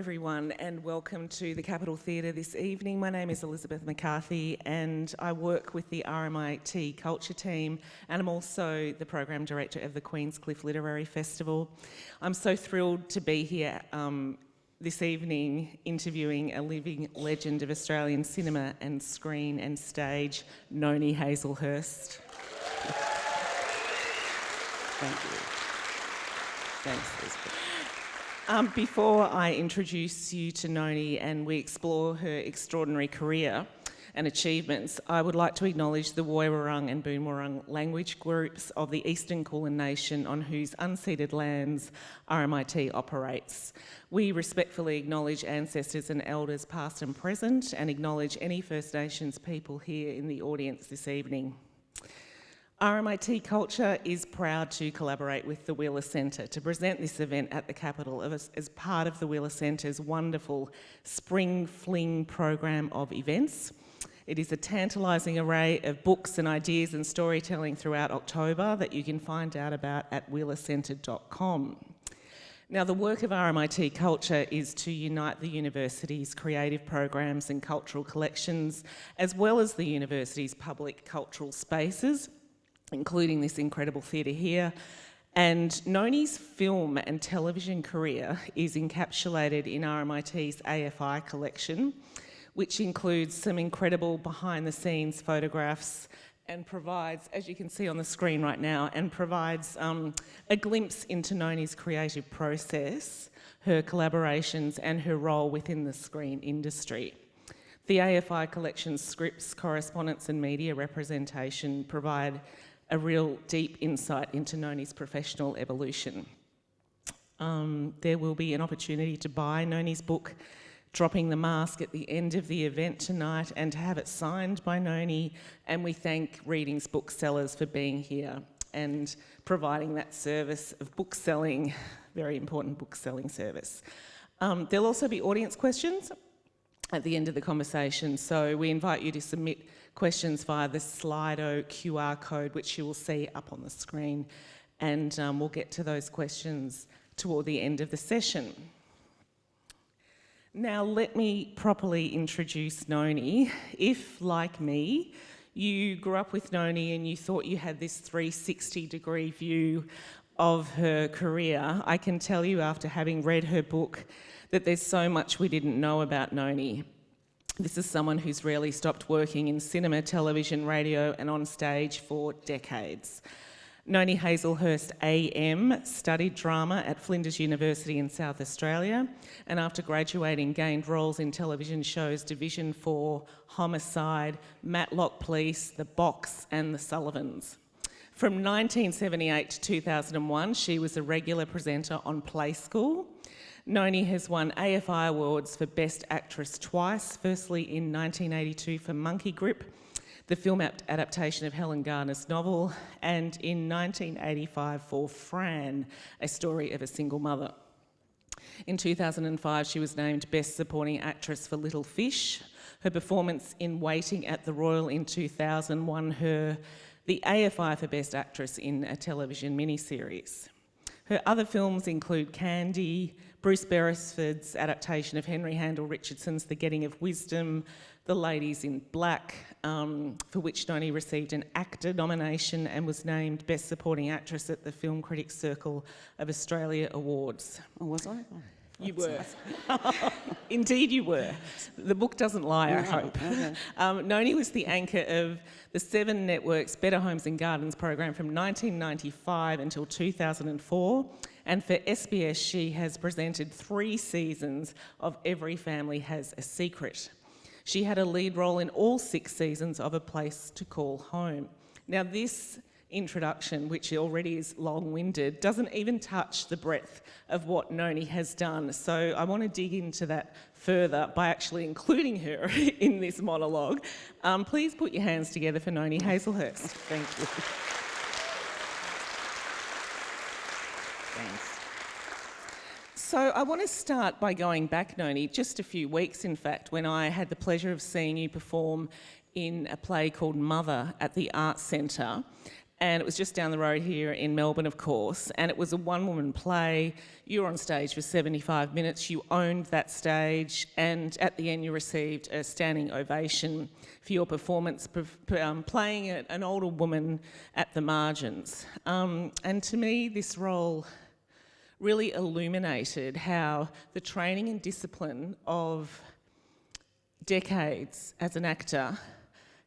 everyone, and welcome to the Capitol Theatre this evening. My name is Elizabeth McCarthy and I work with the RMIT Culture team, and I'm also the Program Director of the Queenscliff Literary Festival. I'm so thrilled to be here this evening interviewing a living legend of Australian cinema and screen and stage, Noni Hazlehurst. Thank you. Thanks, Elizabeth. Before I introduce you to Noni and we explore her extraordinary career and achievements, I would like to acknowledge the Woiwurrung and Boonwurrung language groups of the Eastern Kulin Nation on whose unceded lands RMIT operates. We respectfully acknowledge ancestors and elders past and present, and acknowledge any First Nations people here in the audience this evening. RMIT Culture is proud to collaborate with the Wheeler Centre to present this event at the Capitol as part of the Wheeler Centre's wonderful Spring Fling program of events. It is a tantalising array of books and ideas and storytelling throughout October that you can find out about at wheelercentre.com. Now, the work of RMIT Culture is to unite the university's creative programs and cultural collections, as well as the university's public cultural spaces, including this incredible theatre here. And Noni's film and television career is encapsulated in RMIT's AFI collection, which includes some incredible behind-the-scenes photographs and provides, as you can see on the screen right now, and provides a glimpse into Noni's creative process, her collaborations and her role within the screen industry. The AFI collection's scripts, correspondence and media representation provide a real deep insight into Noni's professional evolution. There will be an opportunity to buy Noni's book, Dropping the Mask, at the end of the event tonight, and to have it signed by Noni, and we thank Readings booksellers for being here and providing that service of bookselling, very important bookselling service. There'll also be audience questions at the end of the conversation, so we invite you to submit questions via the Slido QR code, which you will see up on the screen, and we'll get to those questions toward the end of the session. Now, let me properly introduce Noni. If, like me, you grew up with Noni and you thought you had this 360-degree view of her career, I can tell you after having read her book that there's so much we didn't know about Noni. This is someone who's rarely stopped working in cinema, television, radio and on stage for decades. Noni Hazlehurst AM studied drama at Flinders University in South Australia, and after graduating gained roles in television shows Division 4, Homicide, Matlock Police, The Box and The Sullivans. From 1978 to 2001, she was a regular presenter on Playschool. Noni has won AFI Awards for Best Actress twice, firstly in 1982 for Monkey Grip, the film adaptation of Helen Gardner's novel, and in 1985 for Fern, a story of a single mother. In 2005, she was named Best Supporting Actress for Little Fish. Her performance in Waiting at the Royal in 2000 won her the AFI for Best Actress in a television miniseries. Her other films include Candy, Bruce Beresford's adaptation of Henry Handel Richardson's The Getting of Wisdom, The Ladies in Black, for which Noni received an ACTA nomination and was named Best Supporting Actress at the Film Critics Circle of Australia Awards. Oh, was I? Oh, you were. Indeed you were. The book doesn't lie, I hope. Okay. Noni was the anchor of the Seven Network's Better Homes and Gardens program from 1995 until 2004. And for SBS, she has presented 3 seasons of Every Family Has a Secret. She had a lead role in all 6 seasons of A Place to Call Home. Now, this introduction, which already is long-winded, doesn't even touch the breadth of what Noni has done. So I want to dig into that further by actually including her in this monologue. Please put your hands together for Noni Hazlehurst. Thank you. Thanks. So I want to start by going back, Noni, just a few weeks, in fact, when I had the pleasure of seeing you perform in a play called Mother at the Arts Centre. And it was just down the road here in Melbourne, of course, and it was a one-woman play. You were on stage for 75 minutes, you owned that stage, and at the end you received a standing ovation for your performance, playing an older woman at the margins. And to me, this role really illuminated how the training and discipline of decades as an actor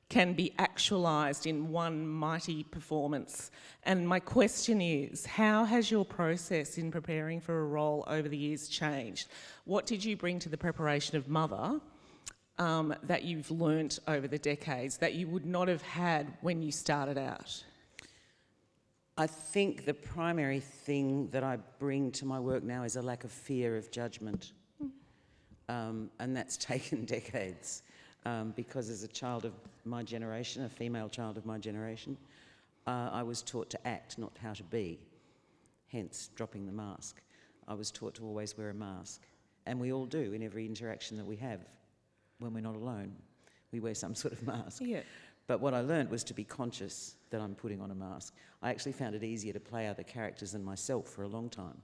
can be actualised in one mighty performance. And my question is, how has your process in preparing for a role over the years changed? What did you bring to the preparation of Mother that you've learnt over the decades that you would not have had when you started out? I think the primary thing that I bring to my work now is a lack of fear of judgment. And that's taken decades. Because as a child of my generation, a female child of my generation, I was taught to act, not how to be, hence dropping the mask. I was taught to always wear a mask, and we all do in every interaction that we have when we're not alone. We wear some sort of mask. Yeah. But what I learned was to be conscious that I'm putting on a mask. I actually found it easier to play other characters than myself for a long time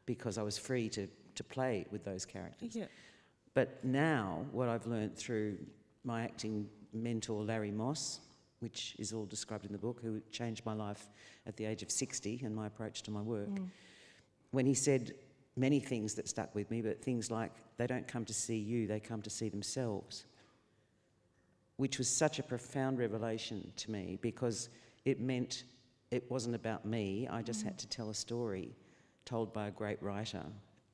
because I was free to play with those characters. Yeah. But now, what I've learnt through my acting mentor, Larry Moss, which is all described in the book, who changed my life at the age of 60 and my approach to my work, when he said many things that stuck with me, but things like, they don't come to see you, they come to see themselves, which was such a profound revelation to me because it meant it wasn't about me, I just had to tell a story told by a great writer,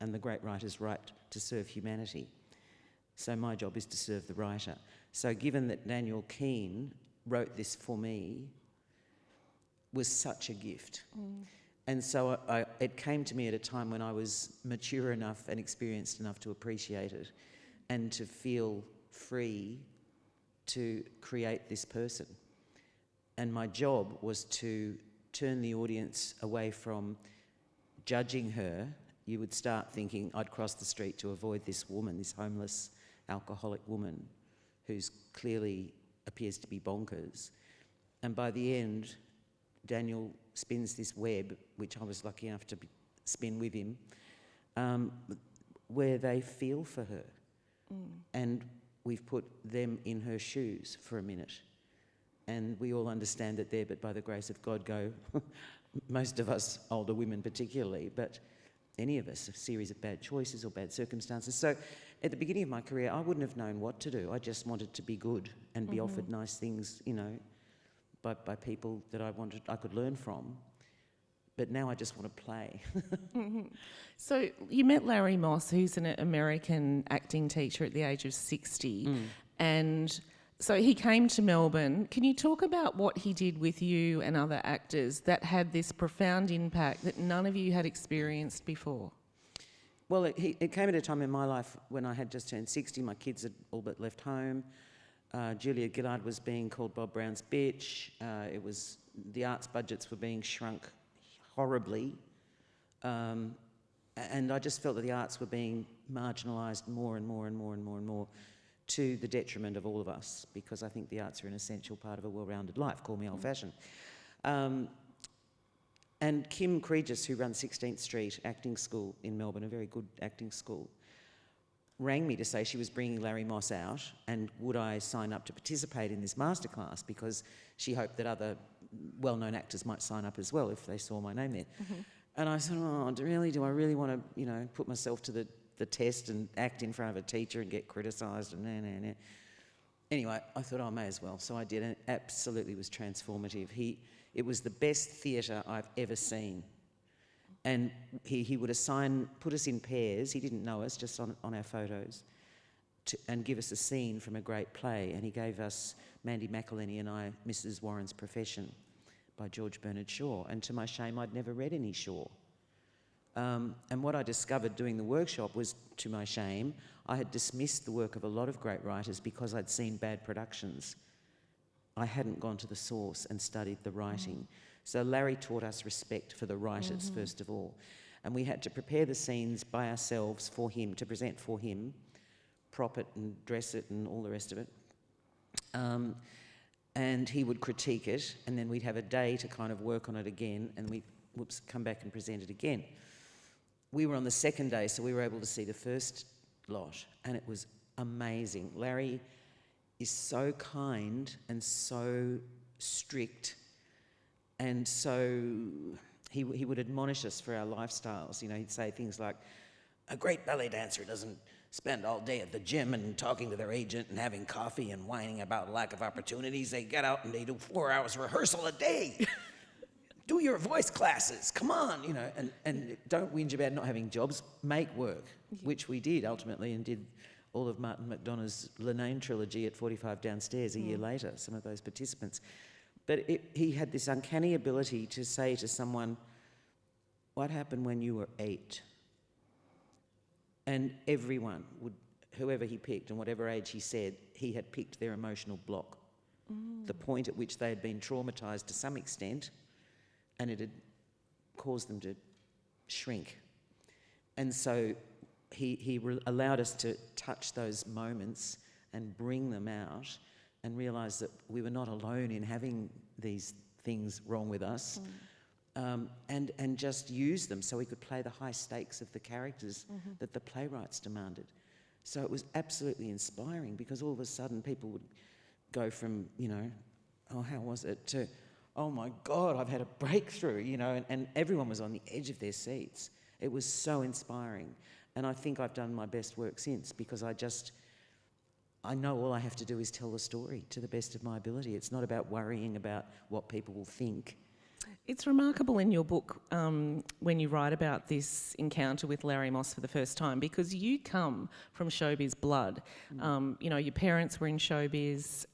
and the great writer's right to serve humanity. So my job is to serve the writer. So given that Daniel Keane wrote this for me, was such a gift. And so it came to me at a time when I was mature enough and experienced enough to appreciate it and to feel free to create this person. And my job was to turn the audience away from judging her. You would start thinking, I'd cross the street to avoid this woman, this homeless alcoholic woman who's clearly appears to be bonkers. And by the end, Daniel spins this web, which I was lucky enough to spin with him, where they feel for her. And we've put them in her shoes for a minute. And we all understand that there, but by the grace of God go, most of us, older women particularly, but any of us, a series of bad choices or bad circumstances. So at the beginning of my career, I wouldn't have known what to do. I just wanted to be good and be offered nice things, you know, by people that I could learn from. But now I just want to play. So you met Larry Moss, who's an American acting teacher at the age of 60. And so he came to Melbourne. Can you talk about what he did with you and other actors that had this profound impact that none of you had experienced before? Well, it came at a time in my life when I had just turned 60. My kids had all but left home. Julia Gillard was being called Bob Brown's bitch. The arts budgets were being shrunk horribly. And I just felt that the arts were being marginalised more and more and more and more and more to the detriment of all of us, because I think the arts are an essential part of a well-rounded life. Call me old-fashioned. And Kim Kregis, who runs 16th Street Acting School in Melbourne, a very good acting school, rang me to say she was bringing Larry Moss out and would I sign up to participate in this masterclass, because she hoped that other well-known actors might sign up as well if they saw my name there. And I said, do I really want to, put myself to the test and act in front of a teacher and get criticised and nah. Anyway, I thought I may as well. So I did, and it absolutely was transformative. It was the best theatre I've ever seen. And he would put us in pairs, he didn't know us, just on our photos, and give us a scene from a great play. And he gave us, Mandy McElhenney and I, Mrs. Warren's Profession by George Bernard Shaw. And to my shame, I'd never read any Shaw. And what I discovered doing the workshop was, to my shame, I had dismissed the work of a lot of great writers because I'd seen bad productions. I hadn't gone to the source and studied the writing. So Larry taught us respect for the writers, first of all. And we had to prepare the scenes by ourselves for him, to present for him, prop it and dress it and all the rest of it. and he would critique it, and then we'd have a day to kind of work on it again, and we'd come back and present it again. We were on the second day, so we were able to see the first lot, and it was amazing. Larry is so kind and so strict, and so he would admonish us for our lifestyles. You know, he'd say things like, a great ballet dancer doesn't spend all day at the gym and talking to their agent and having coffee and whining about lack of opportunities. They get out and they do 4 hours rehearsal a day. Do your voice classes, come on, you know, and don't whinge about not having jobs, make work, which we did ultimately, and did all of Martin McDonagh's Linane trilogy at 45 Downstairs a year later, some of those participants. But he had this uncanny ability to say to someone, what happened when you were 8? And everyone would, whoever he picked and whatever age he said, he had picked their emotional block, the point at which they had been traumatised to some extent, and it had caused them to shrink. And so he allowed us to touch those moments and bring them out and realise that we were not alone in having these things wrong with us, and just use them so we could play the high stakes of the characters that the playwrights demanded. So it was absolutely inspiring, because all of a sudden people would go from, you know, oh, how was it, to, oh my God, I've had a breakthrough, you know, and everyone was on the edge of their seats. It was so inspiring. And I think I've done my best work since, because I know all I have to do is tell the story to the best of my ability. It's not about worrying about what people will think. It's remarkable in your book when you write about this encounter with Larry Moss for the first time, because you come from showbiz blood. You know, your parents were in showbiz.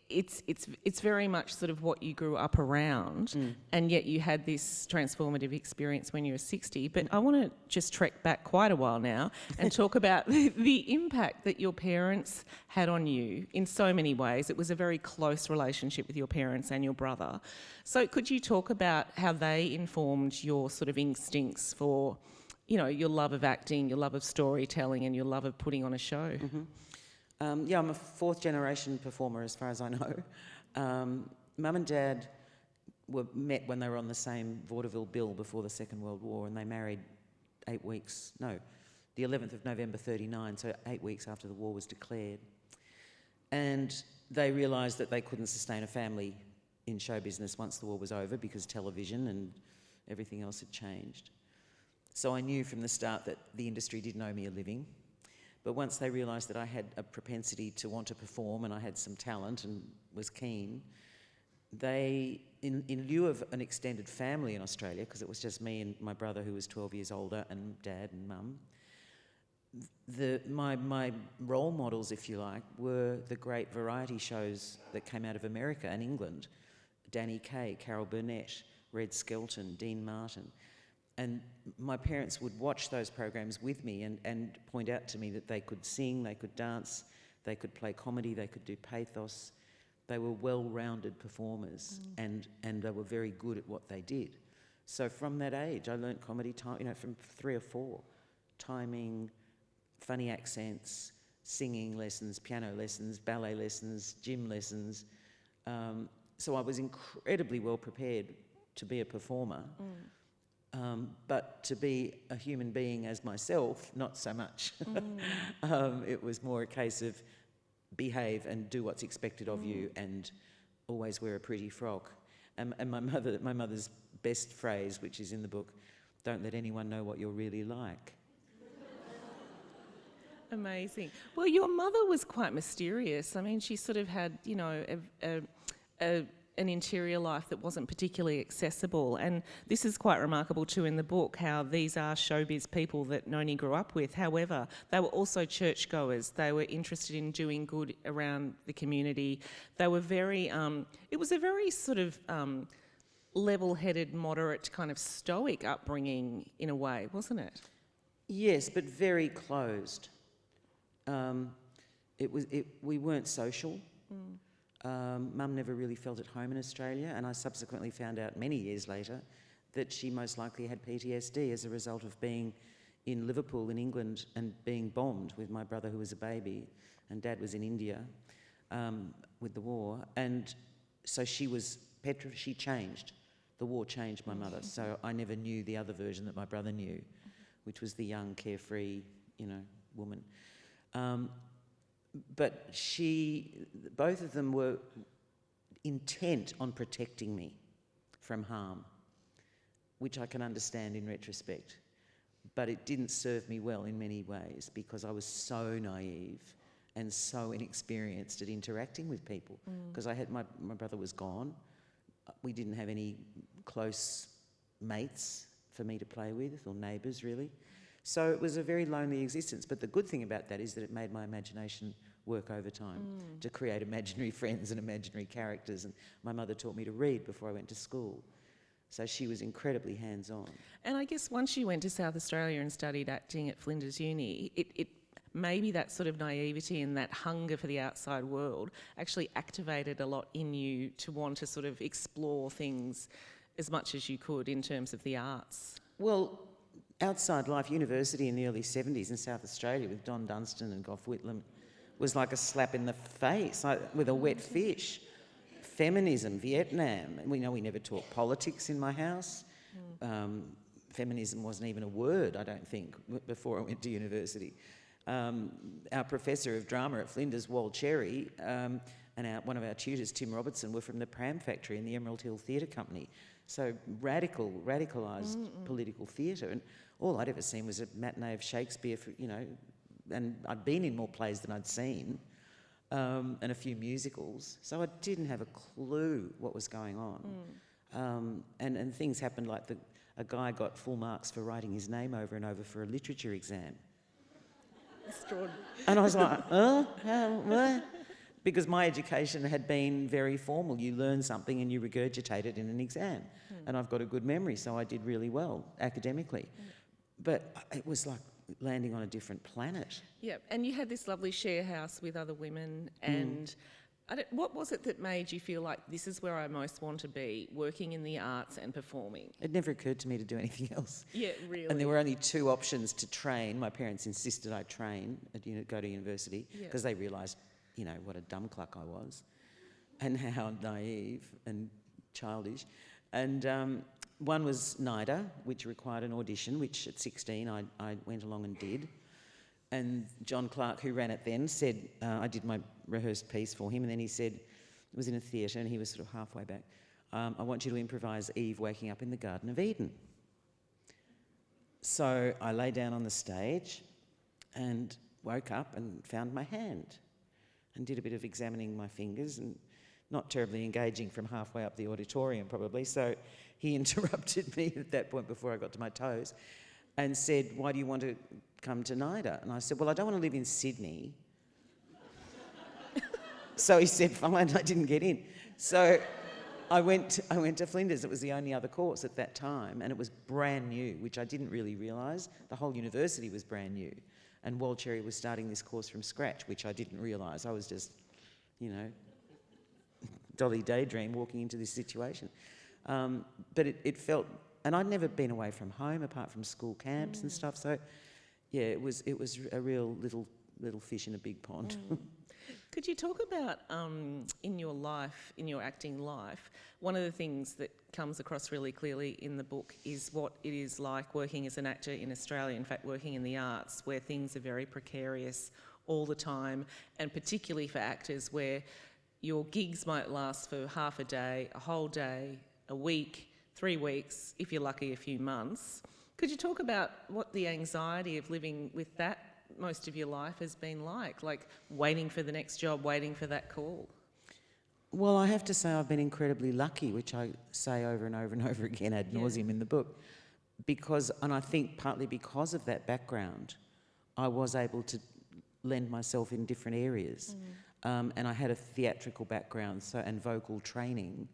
It's very much sort of what you grew up around, and yet you had this transformative experience when you were 60. But I want to just trek back quite a while now and talk about the impact that your parents had on you in so many ways. It was a very close relationship with your parents and your brother. So could you talk about how they informed your sort of instincts for, you know, your love of acting, your love of storytelling, and your love of putting on a show? Yeah, I'm a fourth generation performer as far as I know. Mum and Dad met when they were on the same vaudeville bill before the Second World War, and they married the 11th of November 39, so 8 weeks after the war was declared. And they realised that they couldn't sustain a family in show business once the war was over, because television and everything else had changed. So I knew from the start that the industry didn't owe me a living. But once they realised that I had a propensity to want to perform and I had some talent and was keen, they, in lieu of an extended family in Australia, because it was just me and my brother who was 12 years older, and Dad and Mum, my role models, if you like, were the great variety shows that came out of America and England. Danny Kaye, Carol Burnett, Red Skelton, Dean Martin. And my parents would watch those programs with me and point out to me that they could sing, they could dance, they could play comedy, they could do pathos. They were well-rounded performers, and they were very good at what they did. So from that age, I learnt comedy, from 3 or 4. Timing, funny accents, singing lessons, piano lessons, ballet lessons, gym lessons. So I was incredibly well prepared to be a performer. But to be a human being as myself, not so much. It was more a case of behave and do what's expected of you, and always wear a pretty frock. And my mother's best phrase, which is in the book, don't let anyone know what you're really like. Amazing. Well, your mother was quite mysterious. I mean, she sort of had, you know, an interior life that wasn't particularly accessible. And this is quite remarkable too in the book, how these are showbiz people that Noni grew up with. However, they were also churchgoers. They were interested in doing good around the community. They were very, it was a very sort of level-headed, moderate, kind of stoic upbringing in a way, wasn't it? Yes, but very closed. We weren't social. Mum never really felt at home in Australia, and I subsequently found out many years later that she most likely had PTSD as a result of being in Liverpool in England and being bombed with my brother who was a baby, and Dad was in India. with the war, and so she was she changed. The war changed my mother, so I never knew the other version that my brother knew, which was the young, carefree, woman. But both of them were intent on protecting me from harm, which I can understand in retrospect. But it didn't serve me well in many ways because I was so naive and so inexperienced at interacting with people. Because I had my brother was gone. We didn't have any close mates for me to play with, or neighbours really. So it was a very lonely existence. But the good thing about that is that it made my imagination work overtime to create imaginary friends and imaginary characters. And my mother taught me to read before I went to school. So she was incredibly hands-on. And I guess once you went to South Australia and studied acting at Flinders Uni, it maybe that sort of naivety and that hunger for the outside world actually activated a lot in you to want to sort of explore things as much as you could in terms of the arts. Well, outside life, university in the early 70s in South Australia with Don Dunstan and Gough Whitlam was like a slap in the face, with a wet fish. Feminism, Vietnam. We never taught politics in my house. Feminism wasn't even a word, I don't think, before I went to university. Our professor of drama at Flinders, Wal Cherry, and one of our tutors, Tim Robertson, were from the Pram Factory in the Emerald Hill Theatre Company. So radicalised political theatre. And all I'd ever seen was a matinee of Shakespeare, and I'd been in more plays than I'd seen. And a few musicals, so I didn't have a clue what was going on. And things happened like a guy got full marks for writing his name over and over for a literature exam. Extraordinary. And I was like, what? Because my education had been very formal. You learn something and you regurgitate it in an exam. And I've got a good memory, so I did really well academically. But it was like landing on a different planet. Yeah, and you had this lovely share house with other women, and what was it that made you feel like this is where I most want to be, working in the arts and performing? It never occurred to me to do anything else. Yeah, really. And there were only two options to train. My parents insisted I train, go to university, because they realised, what a dumb cluck I was and how naive and childish. And one was NIDA, which required an audition, which at 16 I went along and did. And John Clark, who ran it then, said, I did my rehearsed piece for him, and then he said, it was in a theatre and he was sort of halfway back, I want you to improvise Eve waking up in the Garden of Eden. So I lay down on the stage and woke up and found my hand and did a bit of examining my fingers, and not terribly engaging from halfway up the auditorium probably. So he interrupted me at that point before I got to my toes and said, why do you want to come to NIDA? And I said, well, I don't want to live in Sydney. So he said, fine, I didn't get in. So I went to Flinders. It was the only other course at that time, and it was brand new, which I didn't really realise. The whole university was brand new. And Wal Cherry was starting this course from scratch, which I didn't realise. I was just, Dolly Daydream walking into this situation. But it felt, and I'd never been away from home apart from school camps and stuff. So, yeah, it was a real little fish in a big pond. Could you talk about, in your life, in your acting life, one of the things that comes across really clearly in the book is what it is like working as an actor in Australia, in fact working in the arts, where things are very precarious all the time, and particularly for actors where your gigs might last for half a day, a whole day, a week, 3 weeks, if you're lucky, a few months. Could you talk about what the anxiety of living with that most of your life has been like waiting for the next job, waiting for that call? Well, I have to say I've been incredibly lucky, which I say over and over and over again ad nauseum in the book, and I think partly because of that background, I was able to lend myself in different areas. And I had a theatrical background and vocal training.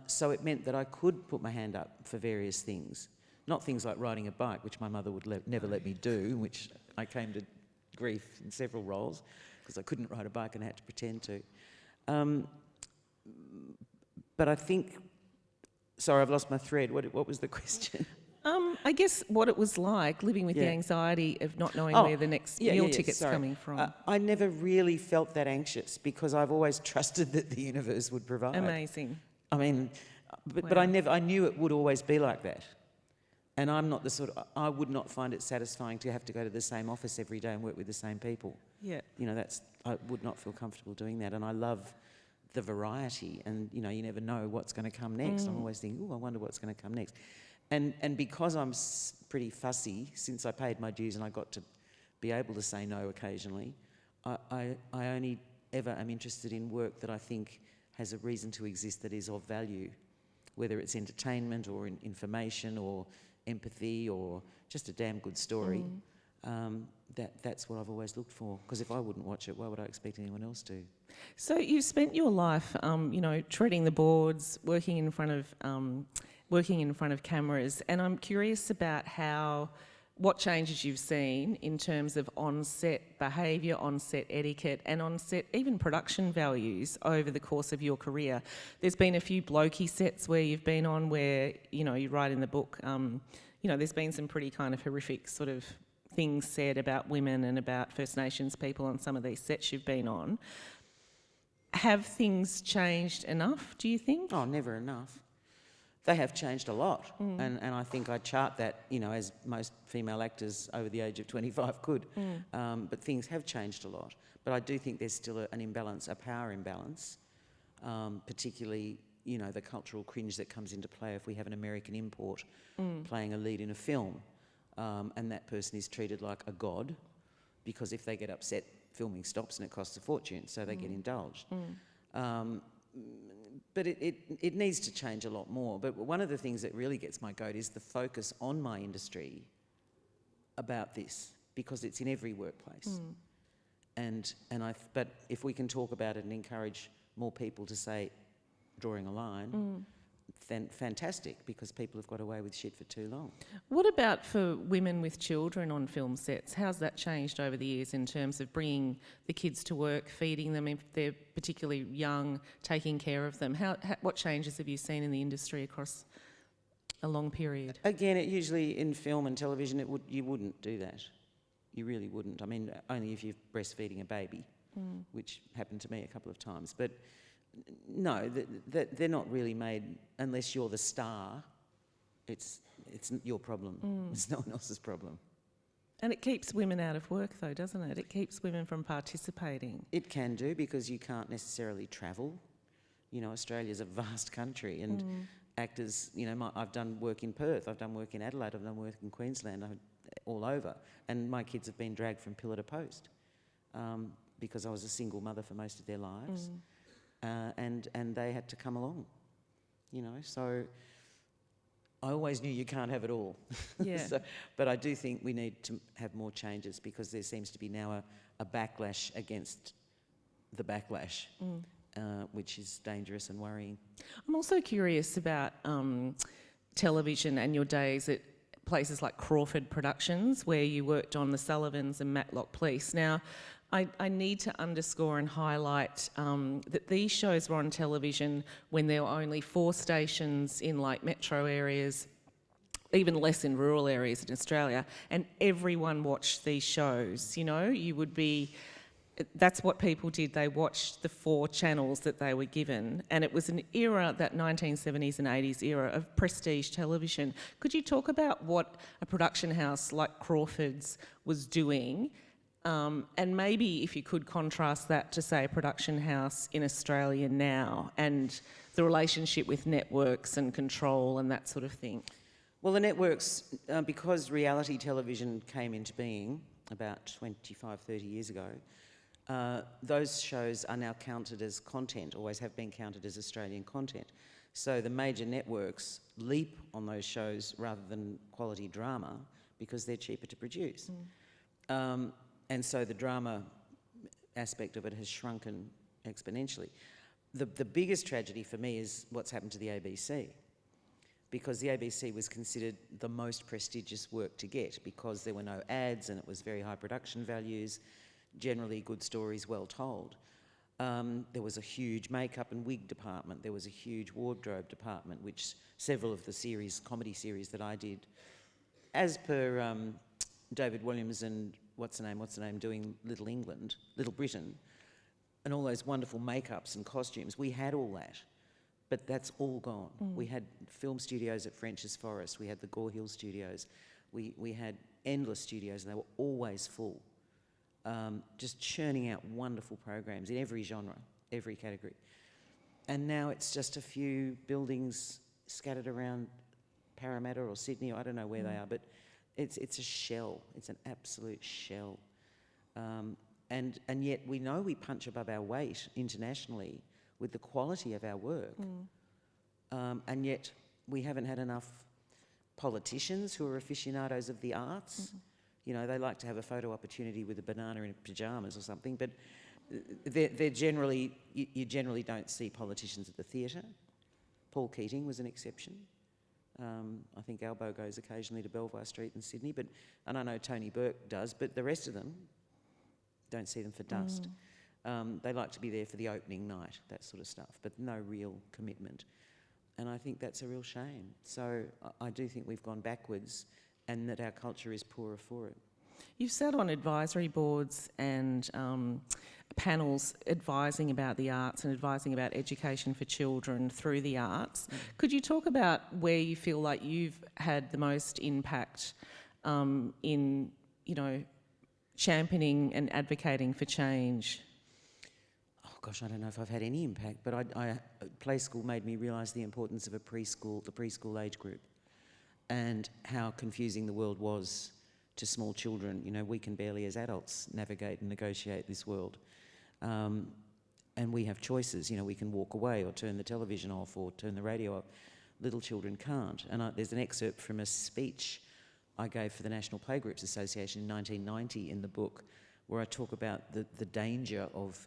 So it meant that I could put my hand up for various things. Not things like riding a bike, which my mother would never let me do, which I came to grief in several roles, because I couldn't ride a bike and I had to pretend to. But I think... Sorry, I've lost my thread. What was the question? I guess what it was like living with the anxiety of not knowing where the next meal ticket's coming from. I never really felt that anxious because I've always trusted that the universe would provide. Amazing. I mean, but I knew it would always be like that. And I'm not the sort of, I would not find it satisfying to have to go to the same office every day and work with the same people. Yeah. You know, I would not feel comfortable doing that. And I love the variety, and you know, you never know what's going to come next. I'm always thinking, oh, I wonder what's going to come next. And because I'm pretty fussy, since I paid my dues and I got to be able to say no occasionally, I only ever am interested in work that I think has a reason to exist that is of value, whether it's entertainment or information or empathy or just a damn good story. That's what I've always looked for, because if I wouldn't watch it, why would I expect anyone else to? So you've spent your life, treading the boards, working in front of cameras, and I'm curious about what changes you've seen in terms of on-set behaviour, on-set etiquette, and on-set even production values over the course of your career. There's been a few blokey sets where you've been on where, you write in the book, there's been some pretty kind of horrific sort of things said about women and about First Nations people on some of these sets you've been on. Have things changed enough, do you think? Oh, never enough. They have changed a lot, and I think I chart that, as most female actors over the age of 25 could. But things have changed a lot. But I do think there's still an imbalance, a power imbalance, particularly, the cultural cringe that comes into play if we have an American import playing a lead in a film, and that person is treated like a god, because if they get upset, filming stops and it costs a fortune, so they get indulged. But it needs to change a lot more. But one of the things that really gets my goat is the focus on my industry about this, because it's in every workplace. But if we can talk about it and encourage more people to say, drawing a line, then fantastic, because people have got away with shit for too long. What about for women with children on film sets? How's that changed over the years in terms of bringing the kids to work, feeding them if they're particularly young, taking care of them? What changes have you seen in the industry across a long period? Again, it usually in film and television, you wouldn't do that. You really wouldn't. I mean, only if you're breastfeeding a baby, which happened to me a couple of times. But no, they're not really made unless you're the star. It's your problem. It's no one else's problem. And it keeps women out of work, though, doesn't it? It keeps women from participating. It can do, because you can't necessarily travel. Australia's a vast country, and actors, I've done work in Perth, I've done work in Adelaide, I've done work in Queensland, all over. And my kids have been dragged from pillar to post because I was a single mother for most of their lives. And they had to come along, so I always knew you can't have it all. Yeah. But I do think we need to have more changes, because there seems to be now a backlash against the backlash, which is dangerous and worrying. I'm also curious about television and your days at places like Crawford Productions, where you worked on The Sullivans and Matlock Police. Now, I need to underscore and highlight that these shows were on television when there were only 4 stations in metro areas, even less in rural areas in Australia, and everyone watched these shows. That's what people did. They watched the 4 channels that they were given, and it was an era, that 1970s and 80s era, of prestige television. Could you talk about what a production house like Crawford's was doing? And maybe if you could contrast that to, say, a production house in Australia now, and the relationship with networks and control and that sort of thing. Well, the networks, because reality television came into being about 25, 30 years ago, those shows are now counted as content, always have been counted as Australian content. So the major networks leap on those shows rather than quality drama, because they're cheaper to produce. And so the drama aspect of it has shrunken exponentially. The biggest tragedy for me is what's happened to the ABC, because the ABC was considered the most prestigious work to get, because there were no ads and it was very high production values, generally good stories, well told. There was a huge makeup and wig department. There was a huge wardrobe department, which several of the comedy series that I did, as per David Williams and what's her name, doing Little Britain, and all those wonderful makeups and costumes, we had all that. But that's all gone. We had film studios at French's Forest. We had the Gore Hill studios. We had endless studios, and they were always full. Just churning out wonderful programs in every genre, every category. And now it's just a few buildings scattered around Parramatta or Sydney, or I don't know where they are, but it's a shell. It's an absolute shell. And yet we know we punch above our weight internationally with the quality of our work. And yet we haven't had enough politicians who are aficionados of the arts. You know, they like to have a photo opportunity with a banana in pyjamas or something, but they're generally, you generally don't see politicians at the theatre. Paul Keating was an exception. I think Albo goes occasionally to Belvoir Street in Sydney, and I know Tony Burke does, but the rest of them, don't see them for dust. They like to be there for the opening night, that sort of stuff, but no real commitment. And I think that's a real shame. So I do think we've gone backwards, and that our culture is poorer for it. You've sat on advisory boards and panels advising about the arts and advising about education for children through the arts. Could you talk about where you feel like you've had the most impact in, you know, championing and advocating for change? Oh gosh, I don't know if I've had any impact, but Playschool made me realise the importance of the preschool age group, and how confusing the world was to small children. You know, we can barely as adults navigate and negotiate this world. And we have choices. You know, we can walk away or turn the television off or turn the radio off. Little children can't. And there's an excerpt from a speech I gave for the National Playgroups Association in 1990 in the book, where I talk about the danger of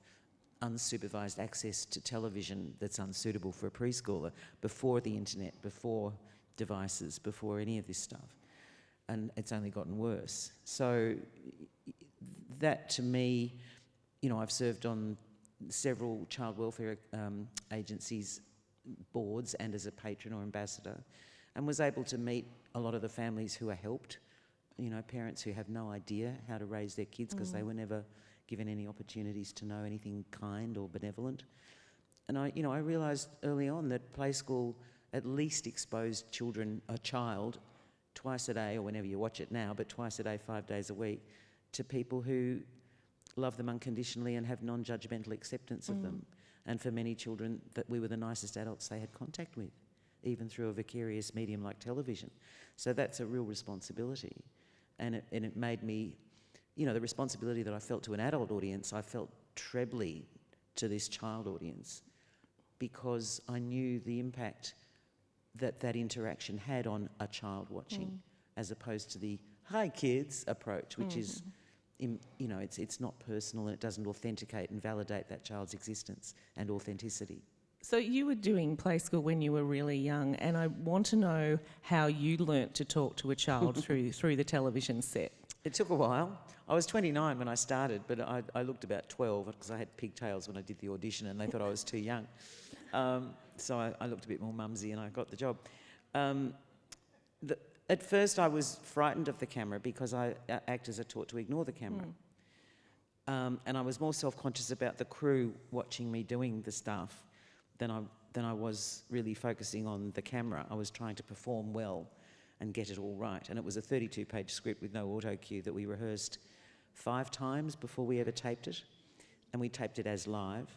unsupervised access to television that's unsuitable for a preschooler before the internet, before devices, before any of this stuff. And it's only gotten worse. So that, to me, you know, I've served on several child welfare agencies' boards and as a patron or ambassador, and was able to meet a lot of the families who are helped, you know, parents who have no idea how to raise their kids because they were never given any opportunities to know anything kind or benevolent. And I realised early on that Playschool at least exposed a child, twice a day, or whenever you watch it now, but twice a day, 5 days a week, to people who love them unconditionally and have non-judgmental acceptance of them. And for many children, that we were the nicest adults they had contact with, even through a vicarious medium like television. So that's a real responsibility. And it made me, you know, the responsibility that I felt to an adult audience, I felt trebly to this child audience, because I knew the impact that interaction had on a child watching, as opposed to the "hi kids" approach, which is, you know, it's not personal and it doesn't authenticate and validate that child's existence and authenticity. So you were doing Playschool when you were really young, and I want to know how you learnt to talk to a child through the television set. It took a while. I was 29 when I started, but I looked about 12 because I had pigtails when I did the audition, and they thought I was too young. So I looked a bit more mumsy and I got the job. At first I was frightened of the camera because actors are taught to ignore the camera. And I was more self-conscious about the crew watching me doing the stuff than I was really focusing on the camera. I was trying to perform well and get it all right. And it was a 32-page script with no auto cue that we rehearsed 5 times before we ever taped it. And we taped it as live.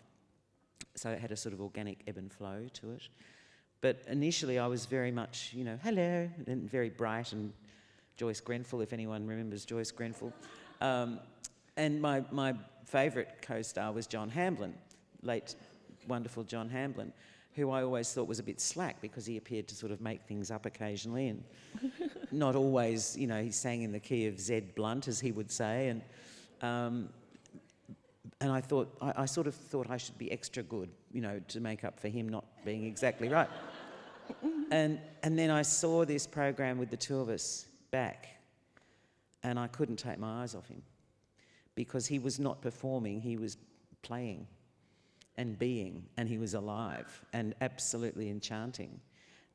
So it had a sort of organic ebb and flow to it. But initially I was very much, you know, hello, and very bright, and Joyce Grenfell, if anyone remembers Joyce Grenfell. And my favourite co-star was John Hamblin, late wonderful John Hamblin, who I always thought was a bit slack because he appeared to sort of make things up occasionally, and not always, you know, he sang in the key of Zed Blunt, as he would say, and I thought, I sort of thought I should be extra good, you know, to make up for him not being exactly right. And then I saw this program with the two of us back, and I couldn't take my eyes off him, because he was not performing, he was playing. and being, and he was alive and absolutely enchanting.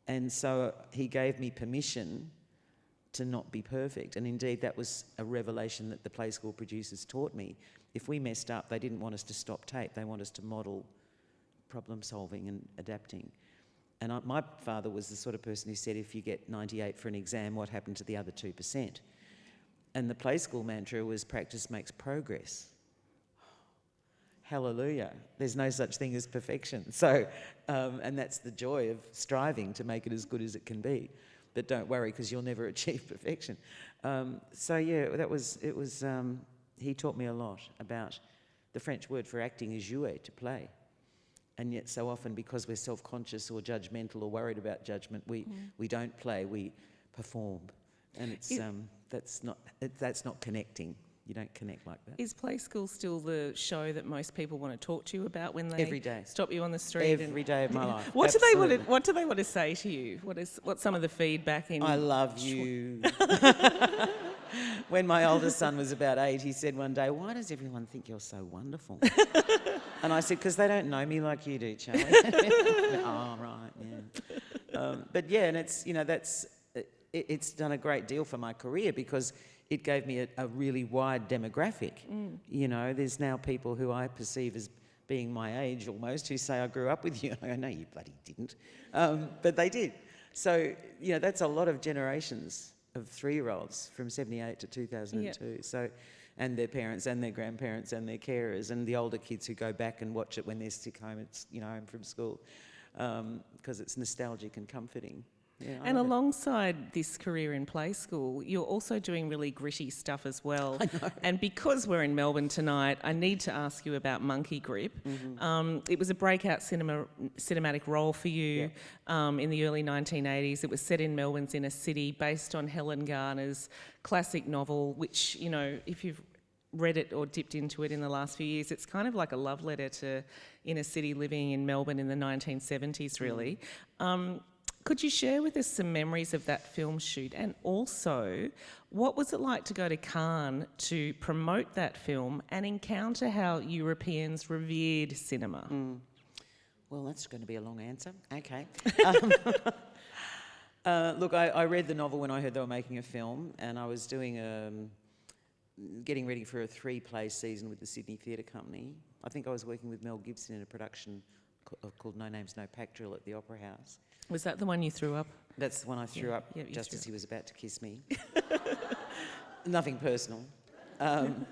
And so he gave me permission to not be perfect. And indeed, that was a revelation that the Playschool producers taught me. If we messed up, they didn't want us to stop tape. They want us to model problem solving and adapting. And my father was the sort of person who said, if you get 98 for an exam, what happened to the other 2%? And the Playschool mantra was practice makes progress. Hallelujah. There's no such thing as perfection. So, and that's the joy of striving to make it as good as it can be. But don't worry, because you'll never achieve perfection. So yeah, he taught me a lot about the French word for acting is jouer, to play. And yet so often, because we're self-conscious or judgmental or worried about judgment, we don't play, we perform. And it's that's not connecting. You don't connect like that. Is Playschool still the show that most people want to talk to you about when they Every day. stop you on the street? Every day of my life. What do they want to say to you? What's some of the feedback in? I love you. When my oldest son was about 8, he said one day, "Why does everyone think you're so wonderful?" And I said, "Because they don't know me like you do, Charlie." Oh, right, yeah. But yeah, and it's it's done a great deal for my career because it gave me a really wide demographic. There's now people who I perceive as being my age almost who say, "I grew up with you." And I go, "No, you bloody didn't." But they did. So, that's a lot of generations of 3-year-olds from 78 to 2002. Yeah. So, and their parents and their grandparents and their carers and the older kids who go back and watch it when they're sick home, home from school, because it's nostalgic and comforting. Yeah, and alongside this career in Playschool, you're also doing really gritty stuff as well. I know. And because we're in Melbourne tonight, I need to ask you about Monkey Grip. Mm-hmm. It was a breakout cinematic role for you in the early 1980s. It was set in Melbourne's inner city, based on Helen Garner's classic novel, which, if you've read it or dipped into it in the last few years, it's kind of like a love letter to inner city living in Melbourne in the 1970s, really. Could you share with us some memories of that film shoot? And also, what was it like to go to Cannes to promote that film and encounter how Europeans revered cinema? Well, that's going to be a long answer. Okay. Look, I read the novel when I heard they were making a film, and I was doing getting ready for a 3-play season with the Sydney Theatre Company. I think I was working with Mel Gibson in a production called No Names, No Pack Drill at the Opera House. Was that the one you threw up? That's the one I threw up just as he was about to kiss me. Nothing personal. And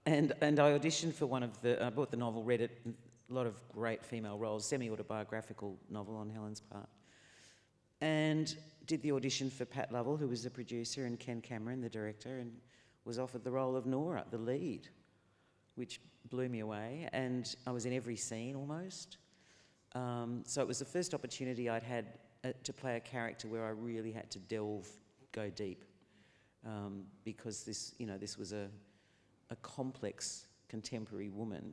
I auditioned for I bought the novel, read it, a lot of great female roles, semi-autobiographical novel on Helen's part. And did the audition for Pat Lovell, who was the producer, and Ken Cameron, the director, and was offered the role of Nora, the lead, which blew me away. And I was in every scene almost. So it was the first opportunity I'd had to play a character where I really had to go deep, because this was a complex contemporary woman,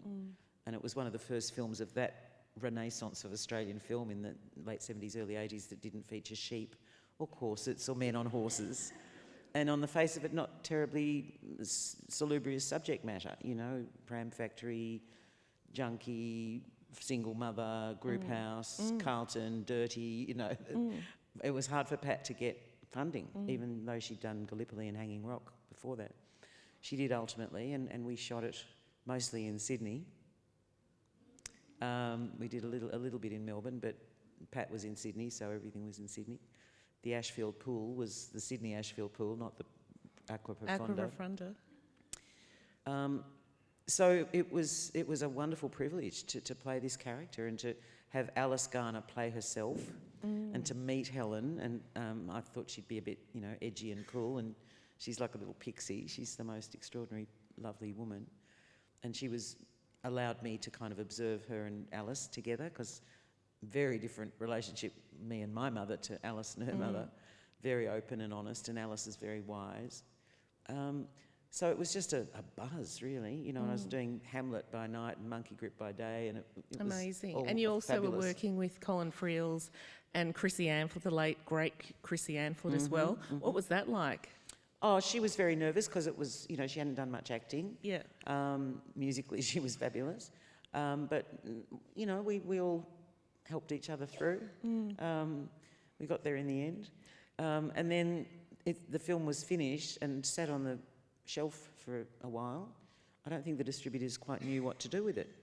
and it was one of the first films of that renaissance of Australian film in the late 70s, early 80s that didn't feature sheep or corsets or men on horses. And on the face of it, not terribly salubrious subject matter, pram factory, junkie, single mother, group house, Carlton, dirty, It was hard for Pat to get funding, even though she'd done Gallipoli and Hanging Rock before that. She did ultimately, and we shot it mostly in Sydney. We did a little bit in Melbourne, but Pat was in Sydney, so everything was in Sydney. The Ashfield pool was the Sydney Ashfield pool, not the Aqua Profonda. So it was a wonderful privilege to play this character and to have Alice Garner play herself and to meet Helen. And I thought she'd be a bit, edgy and cool, and she's like a little pixie. She's the most extraordinary, lovely woman. And she allowed me to kind of observe her and Alice together, because very different relationship, me and my mother, to Alice and her mother. Very open and honest, and Alice is very wise. So it was just a buzz, really. And I was doing Hamlet by night and Monkey Grip by day, and it amazing. was all and you also fabulous. were working with Colin Friels and Chrissy Anfold, the late great Chrissy Anfold as well. What was that like? Oh, she was very nervous because it was, she hadn't done much acting. Yeah. Musically, she was fabulous. But, you know, we all helped each other through. We got there in the end. And then the film was finished and sat on the shelf for a while. I don't think the distributors quite knew what to do with it.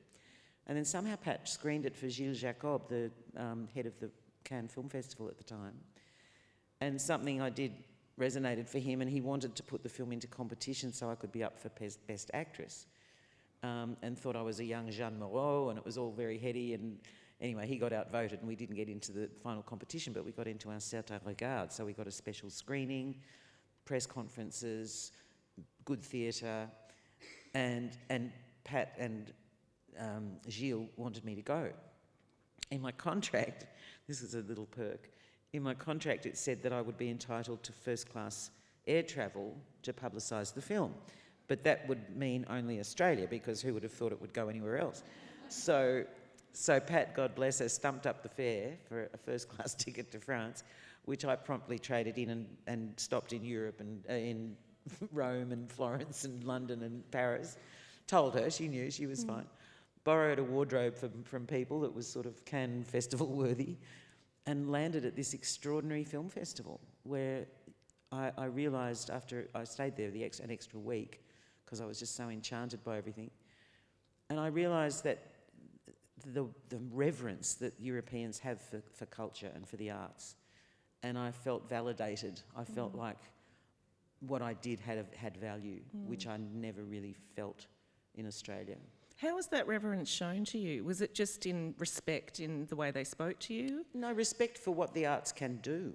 And then somehow Pat screened it for Gilles Jacob, the head of the Cannes Film Festival at the time. And something I did resonated for him, and he wanted to put the film into competition so I could be up for Best Actress. And thought I was a young Jeanne Moreau, and it was all very heady. And anyway, he got outvoted, and we didn't get into the final competition, but we got into our certain regard. So we got a special screening, press conferences, good theatre, and Pat and Gilles wanted me to go. In my contract, this is a little perk, in my contract it said that I would be entitled to first-class air travel to publicise the film. But that would mean only Australia, because who would have thought it would go anywhere else? So Pat, God bless her, stumped up the fare for a first-class ticket to France, which I promptly traded in and stopped in Europe and in Rome and Florence and London and Paris. Told her, she knew, she was fine. Borrowed a wardrobe from people that was sort of Cannes Festival worthy, and landed at this extraordinary film festival where I realised after I stayed there an extra week, because I was just so enchanted by everything. And I realised that the reverence that Europeans have for culture and for the arts, and I felt validated. I felt like what I did had value, which I never really felt in Australia. How was that reverence shown to you? Was it just in respect in the way they spoke to you? No, respect for what the arts can do,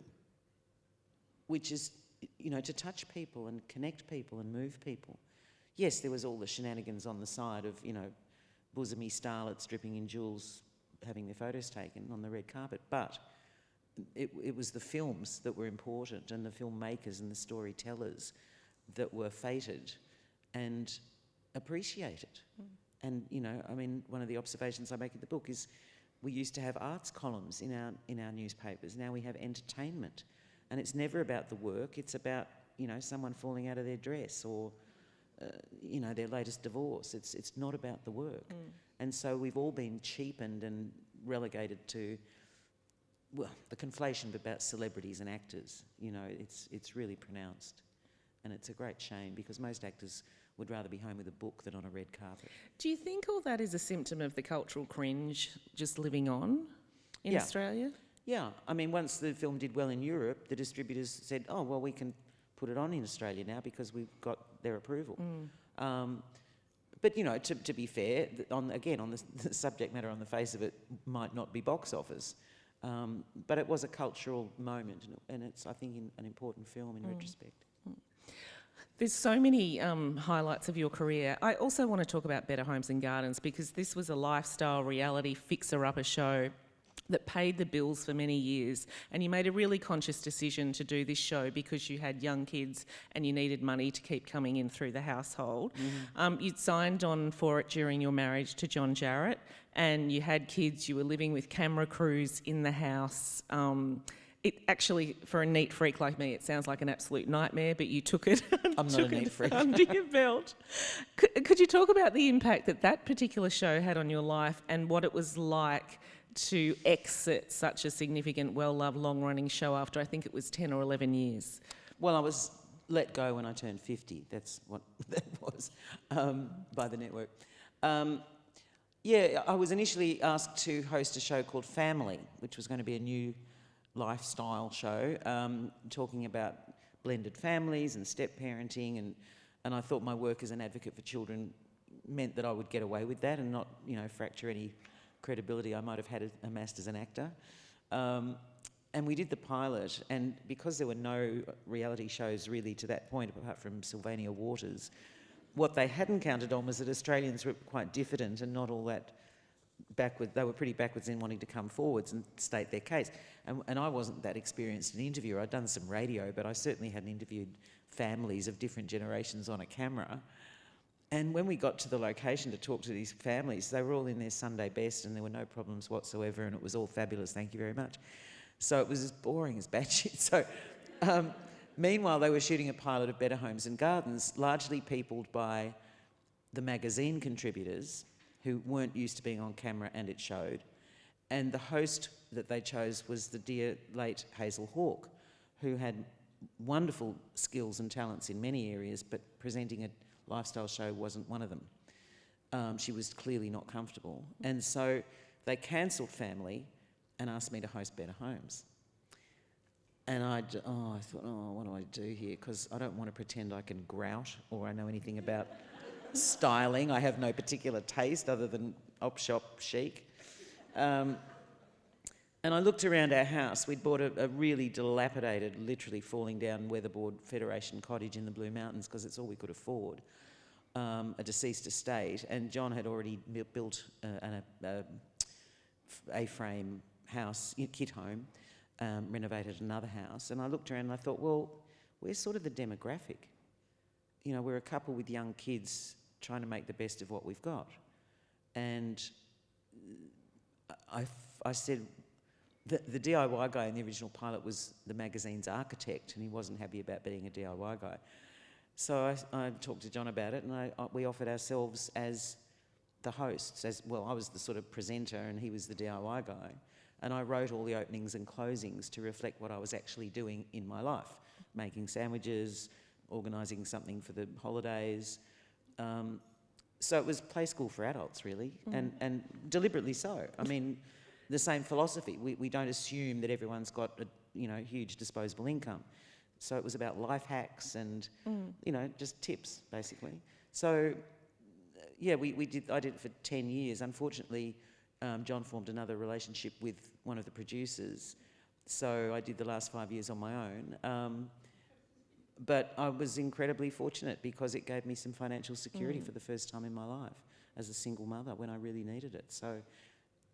which is, you know, to touch people and connect people and move people. Yes, there was all the shenanigans on the side of, you know, bosomy starlets dripping in jewels having their photos taken on the red carpet, but it was the films that were important, and the filmmakers and the storytellers that were feted and appreciated. And, you know, I mean, one of the observations I make in the book is we used to have arts columns in our newspapers. Now we have entertainment. And it's never about the work. It's about, you know, someone falling out of their dress or, you know, their latest divorce. It's not about the work. And so we've all been cheapened and relegated to, well, the conflation about celebrities and actors. You know, it's really pronounced. And it's a great shame, because most actors would rather be home with a book than on a red carpet. Do you think all that is a symptom of the cultural cringe just living on in Australia? Yeah. I mean, once the film did well in Europe, the distributors said, oh, well, we can put it on in Australia now because we've got their approval. But, you know, to be fair, on the subject matter on the face of it might not be box office, but it was a cultural moment, and it's, I think, an important film in retrospect. There's so many highlights of your career. I also want to talk about Better Homes and Gardens, because this was a lifestyle reality fixer-upper show that paid the bills for many years, and you made a really conscious decision to do this show because you had young kids and you needed money to keep coming in through the household. You'd signed on for it during your marriage to John Jarrett, and you had kids, you were living with camera crews in the house. It actually, for a neat freak like me, it sounds like an absolute nightmare, but you took it I'm not a neat freak. under your belt. Could you talk about the impact that particular show had on your life, and what it was like to exit such a significant, well-loved, long-running show after, I think it was 10 or 11 years? Well, I was let go when I turned 50. That's what that was, by the network. I was initially asked to host a show called Family, which was going to be a new lifestyle show, talking about blended families and step-parenting, and I thought my work as an advocate for children meant that I would get away with that and not, you know, fracture any credibility I might have had amassed as an actor. And we did the pilot, and because there were no reality shows really to that point, apart from Sylvania Waters, what they hadn't counted on was that Australians were quite diffident and not all that backward. They were pretty backwards in wanting to come forwards and state their case. And I wasn't that experienced an interviewer. I'd done some radio, but I certainly hadn't interviewed families of different generations on a camera. And when we got to the location to talk to these families, they were all in their Sunday best and there were no problems whatsoever, and it was all fabulous, thank you very much. So it was as boring as batshit. So meanwhile, they were shooting a pilot of Better Homes and Gardens, largely peopled by the magazine contributors who weren't used to being on camera, and it showed. And the host that they chose was the dear late Hazel Hawke, who had wonderful skills and talents in many areas, but presenting a lifestyle show wasn't one of them. She was clearly not comfortable. And so they cancelled Family and asked me to host Better Homes. And I thought, what do I do here? Because I don't want to pretend I can grout or I know anything about styling. I have no particular taste other than op-shop chic. And I looked around our house. We'd bought a really dilapidated, literally falling down weatherboard Federation cottage in the Blue Mountains because it's all we could afford, a deceased estate. And John had already built an A-frame house, kit home, renovated another house. And I looked around and I thought, well, we're sort of the demographic. You know, we're a couple with young kids trying to make the best of what we've got. And I said, the DIY guy in the original pilot was the magazine's architect, and he wasn't happy about being a DIY guy. So I talked to John about it, and we offered ourselves as the hosts. I was the sort of presenter, and he was the DIY guy. And I wrote all the openings and closings to reflect what I was actually doing in my life, making sandwiches, organising something for the holidays. So it was Playschool for adults, really, and deliberately so. I mean, the same philosophy. We don't assume that everyone's got a huge disposable income. So it was about life hacks and just tips, basically. So yeah, I did it for 10 years. Unfortunately, John formed another relationship with one of the producers, so I did the last 5 years on my own. But I was incredibly fortunate because it gave me some financial security for the first time in my life as a single mother when I really needed it. So,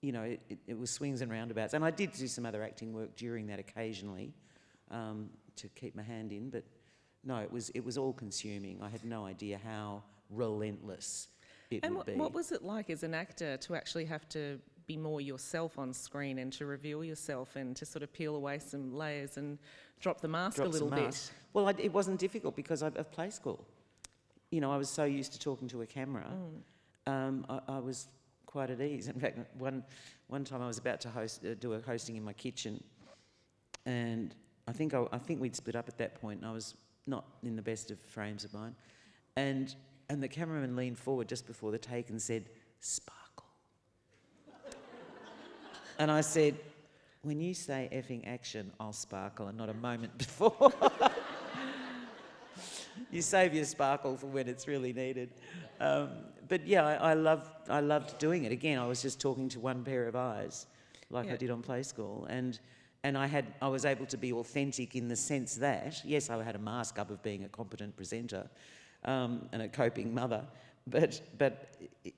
it was swings and roundabouts. And I did do some other acting work during that occasionally to keep my hand in, but no, it was all consuming. I had no idea how relentless it would be. And what was it like as an actor to actually have to be more yourself on screen and to reveal yourself and to sort of peel away some layers and drop the mask a little bit? Well, it wasn't difficult because of Playschool. I was so used to talking to a camera. I was quite at ease. In fact, one time I was about to do a hosting in my kitchen, and I think we'd split up at that point, and I was not in the best of frames of mind, and the cameraman leaned forward just before the take and said, "Sparkle." And I said, "When you say effing action, I'll sparkle, and not a moment before." You save your sparkle for when it's really needed. But yeah, I loved doing it. Again, I was just talking to one pair of eyes, like I did on Playschool, and I was able to be authentic in the sense that, yes, I had a mask up of being a competent presenter and a coping mother, but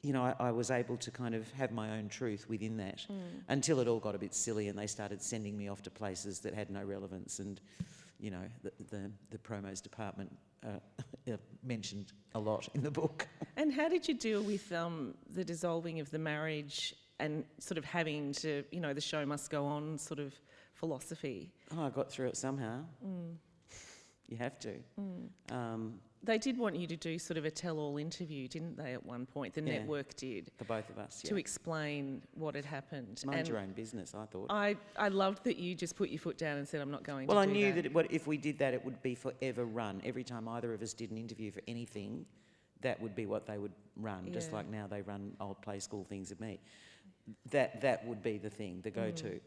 I was able to kind of have my own truth within that until it all got a bit silly and they started sending me off to places that had no relevance, and the promos department mentioned a lot in the book. And how did you deal with the dissolving of the marriage and sort of having to, the show must go on sort of philosophy? Oh, I got through it somehow. You have to. They did want you to do sort of a tell-all interview, didn't they, at one point? The network did. The both of us, to explain what had happened. Mind your own business, I thought. I loved that you just put your foot down and said, I'm not going to do that. Well, I knew that if we did that, it would be forever run. Every time either of us did an interview for anything, that would be what they would run, just like now they run old Playschool things at me. That would be the thing, the go-to.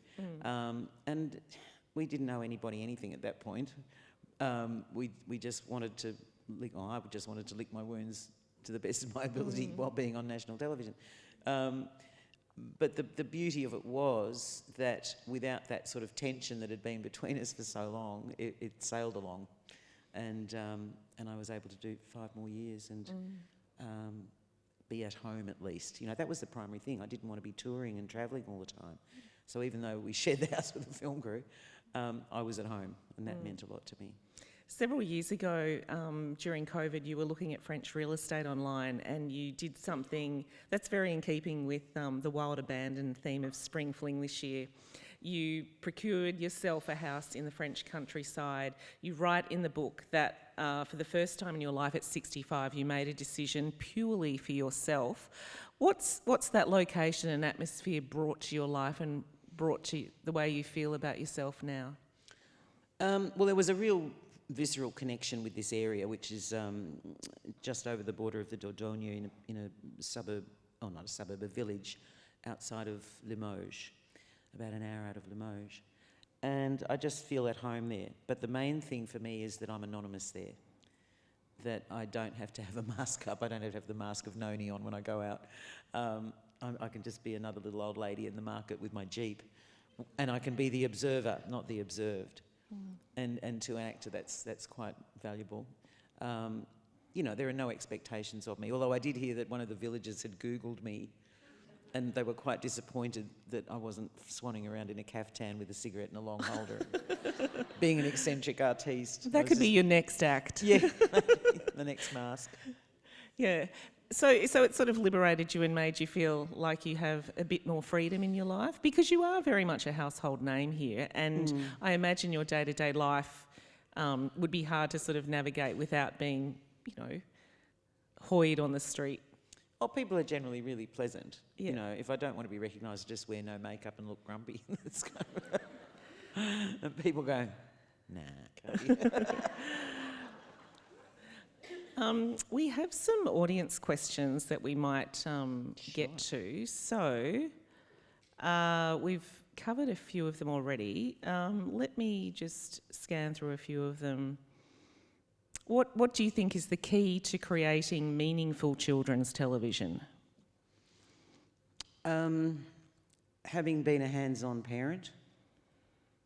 And we didn't know anybody anything at that point. We just wanted to I just wanted to lick my wounds to the best of my ability while being on national television. But the beauty of it was that without that sort of tension that had been between us for so long, it sailed along. And I was able to do 5 more years and be at home at least. That was the primary thing. I didn't want to be touring and travelling all the time. So even though we shared the house with the film crew, I was at home, and that meant a lot to me. Several years ago, during COVID, you were looking at French real estate online, and you did something that's very in keeping with the wild abandon theme of Spring Fling this year. You procured yourself a house in the French countryside. You write in the book that for the first time in your life at 65, you made a decision purely for yourself. What's that location and atmosphere brought to your life and brought to the way you feel about yourself now? Well, there was a real visceral connection with this area, which is just over the border of the Dordogne in a suburb, not a suburb, a village outside of Limoges, about an hour out of Limoges. And I just feel at home there. But the main thing for me is that I'm anonymous there, that I don't have to have a mask up. I don't have to have the mask of Noni on when I go out. I can just be another little old lady in the market with my Jeep. And I can be the observer, not the observed. And to an actor, that's quite valuable. There are no expectations of me, although I did hear that one of the villagers had Googled me and they were quite disappointed that I wasn't swanning around in a caftan with a cigarette and a long holder, being an eccentric artiste. That could be your next act. Yeah, the next mask. Yeah. So it sort of liberated you and made you feel like you have a bit more freedom in your life, because you are very much a household name here, and I imagine your day-to-day life would be hard to sort of navigate without being, hoyed on the street. Oh, people are generally really pleasant. Yeah. If I don't want to be recognised, just wear no makeup and look grumpy. It's kind of and people go, nah, Cody. We have some audience questions that we might get to. So we've covered a few of them already. Let me just scan through a few of them. What do you think is the key to creating meaningful children's television? Having been a hands-on parent,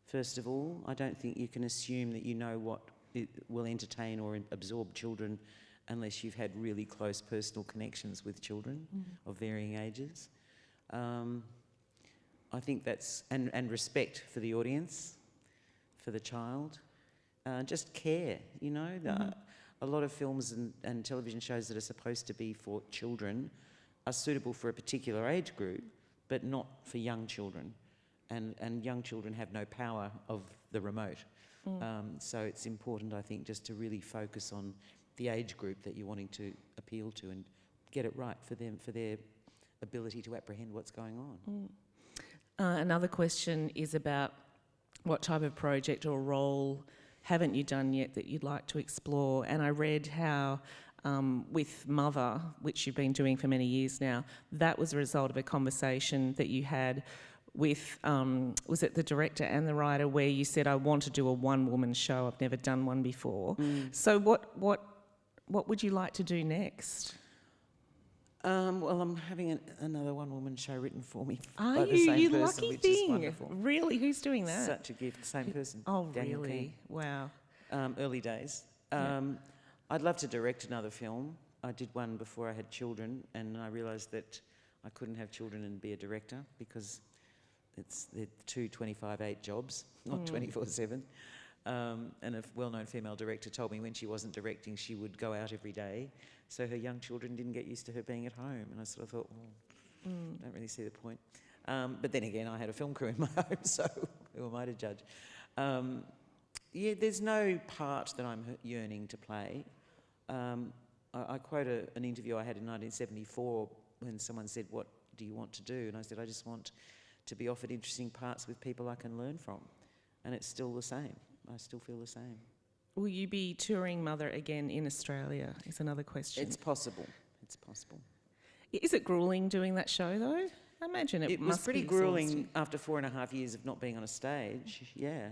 first of all, I don't think you can assume that you know what it will entertain or absorb children unless you've had really close personal connections with children of varying ages. I think that's, and respect for the audience, for the child. Just care, A lot of films and television shows that are supposed to be for children are suitable for a particular age group, but not for young children. And young children have no power of the remote. So it's important, I think, just to really focus on the age group that you're wanting to appeal to and get it right for them, for their ability to apprehend what's going on. Another question is about what type of project or role haven't you done yet that you'd like to explore? And I read how with Mother, which you've been doing for many years now, that was a result of a conversation that you had with, was it the director and the writer, where you said, I want to do a one-woman show, I've never done one before. So what would you like to do next? Well, I'm having another one-woman show written for me Are by you? the same You person, lucky which thing. is wonderful. Really? Who's doing that? Such a gift, same person. Oh, Daniel really? King. Wow. Early days. Yeah. I'd love to direct another film. I did one before I had children, and I realised that I couldn't have children and be a director because they're two 25/8 jobs, not 24/7. And a well-known female director told me when she wasn't directing, she would go out every day, so her young children didn't get used to her being at home. And I sort of thought, don't really see the point. But then again, I had a film crew in my home, so who am I to judge? There's no part that I'm yearning to play. I quote an interview I had in 1974 when someone said, what do you want to do? And I said, I just want to be offered interesting parts with people I can learn from. And it's still the same. I still feel the same. Will you be touring Mother again in Australia, is another question. It's possible. It's possible. Is it gruelling doing that show, though? I imagine it must was pretty be gruelling exhausting. after 4.5 years of not being on a stage, yeah.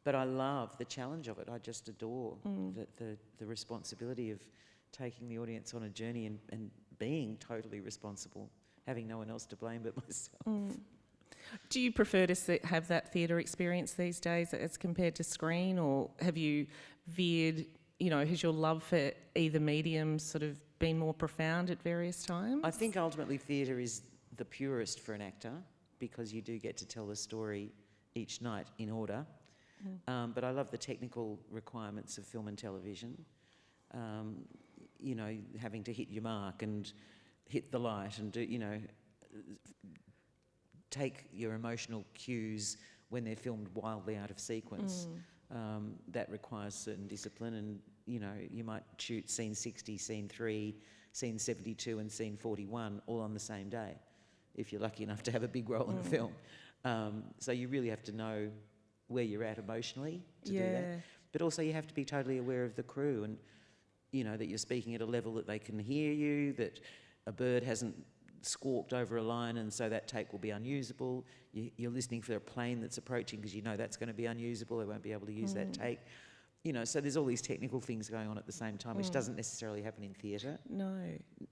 But I love the challenge of it. I just adore the responsibility of taking the audience on a journey and being totally responsible, having no one else to blame but myself. Do you prefer to have that theatre experience these days as compared to screen, or have you veered, has your love for either medium sort of been more profound at various times? I think ultimately theatre is the purest for an actor because you do get to tell the story each night in order. But I love the technical requirements of film and television. Having to hit your mark and hit the light and do, take your emotional cues when they're filmed wildly out of sequence. That requires certain discipline, and you might shoot scene 60, scene 3, scene 72 and scene 41 all on the same day, if you're lucky enough to have a big role in a film. So you really have to know where you're at emotionally to do that. But also you have to be totally aware of the crew and, you know, that you're speaking at a level that they can hear you, that a bird hasn't squawked over a line and so that take will be unusable. You're listening for a plane that's approaching because you know that's going to be unusable. They won't be able to use that take. You know, so there's all these technical things going on at the same time, which doesn't necessarily happen in theatre. No.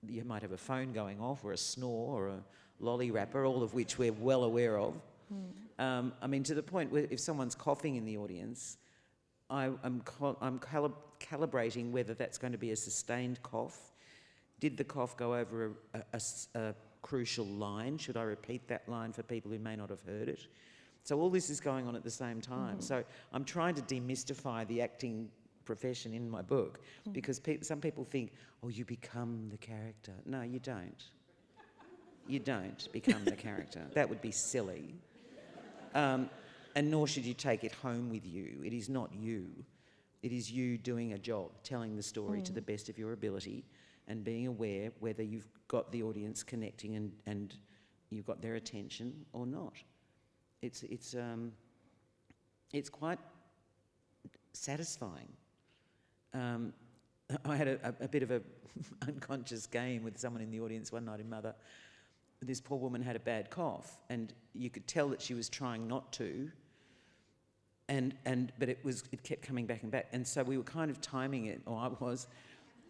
You might have a phone going off or a snore or a lolly wrapper, all of which we're well aware of. I mean, to the point where if someone's coughing in the audience, I'm calibrating whether that's going to be a sustained cough. Did the cough go over a crucial line? Should I repeat that line for people who may not have heard it? So all this is going on at the same time. So I'm trying to demystify the acting profession in my book because some people think, oh, you become the character. No, you don't. You don't become the character. That would be silly. And nor should you take it home with you. It is not you. It is you doing a job, telling the story to the best of your ability and being aware whether you've got the audience connecting and you've got their attention or not. It's quite satisfying. I had a bit of a unconscious game with someone in the audience one night in Mother. This poor woman had a bad cough, and you could tell that she was trying not to, but it kept coming back and back, and so we were kind of timing it, or I was.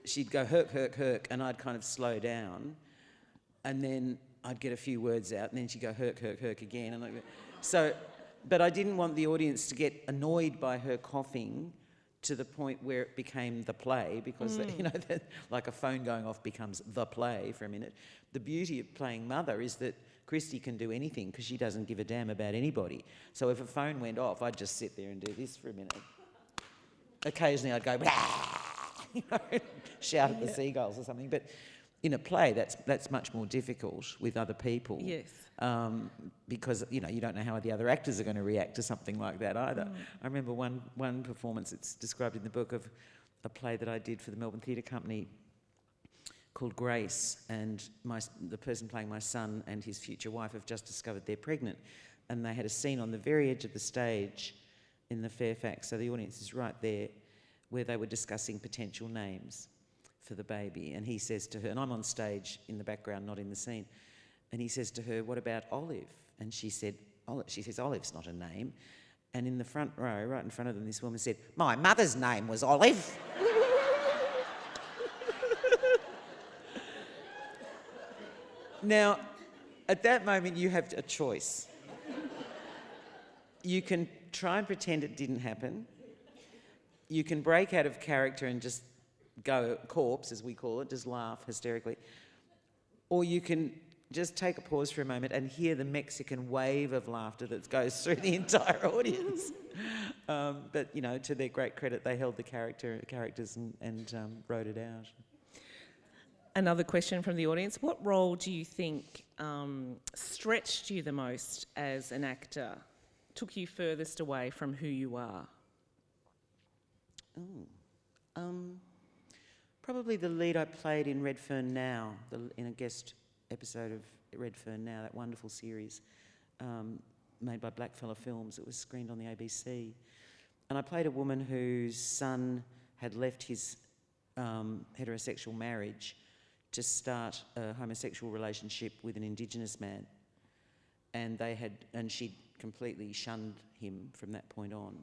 She'd go herk, herk, herk, and I'd kind of slow down, and then I'd get a few words out, and then she'd go herk, herk, herk again, and but I didn't want the audience to get annoyed by her coughing to the point where it became the play, because you know, like a phone going off becomes the play for a minute. The beauty of playing Mother is that Christy can do anything because she doesn't give a damn about anybody. So if a phone went off, I'd just sit there and do this for a minute. Occasionally I'd go, you know, shout at the seagulls or something. But in a play, that's much more difficult with other people. Yes. Because, you know, you don't know how the other actors are going to react to something like that either. I remember one performance, it's described in the book, of a play that I did for the Melbourne Theatre Company called Grace, and the person playing my son and his future wife have just discovered they're pregnant, and they had a scene on the very edge of the stage in the Fairfax, so the audience is right there, where they were discussing potential names for the baby, and he says to her, and I'm on stage in the background, not in the scene, and he says to her, what about Olive? And she says, Olive's not a name. And in the front row, right in front of them, this woman said, my mother's name was Olive. Now, at that moment, you have a choice. You can try and pretend it didn't happen. You can break out of character and just go corpse, as we call it, just laugh hysterically. Or you can just take a pause for a moment and hear the Mexican wave of laughter that goes through the entire audience. But, you know, to their great credit, they held the characters and wrote it out. Another question from the audience. What role do you think stretched you the most as an actor, took you furthest away from who you are? Probably the lead I played in Red Fern Now, in a guest episode of Red Fern Now, that wonderful series made by Blackfella Films. It was screened on the ABC. And I played a woman whose son had left his heterosexual marriage to start a homosexual relationship with an Indigenous man. And she'd completely shunned him from that point on.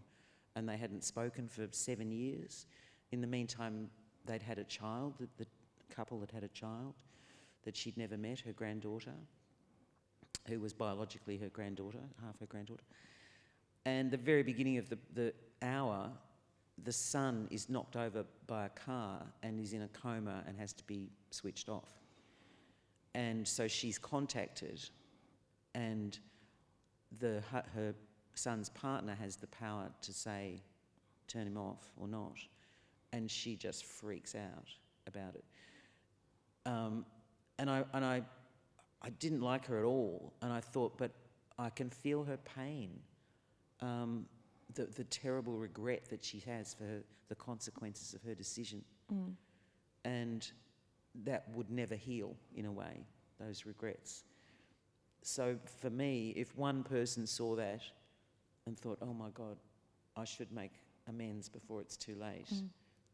And they hadn't spoken for 7 years. In the meantime, they'd had a child, the couple had had a child that she'd never met, her granddaughter, who was biologically her granddaughter, half her granddaughter. And the very beginning of the hour, the son is knocked over by a car and is in a coma and has to be switched off. And so she's contacted, and her son's partner has the power to say, turn him off or not, and she just freaks out about it. And I didn't like her at all, and I thought, but I can feel her pain, the terrible regret that she has for the consequences of her decision. And that would never heal, in a way, those regrets. So for me, if one person saw that and thought, oh my God, I should make amends before it's too late,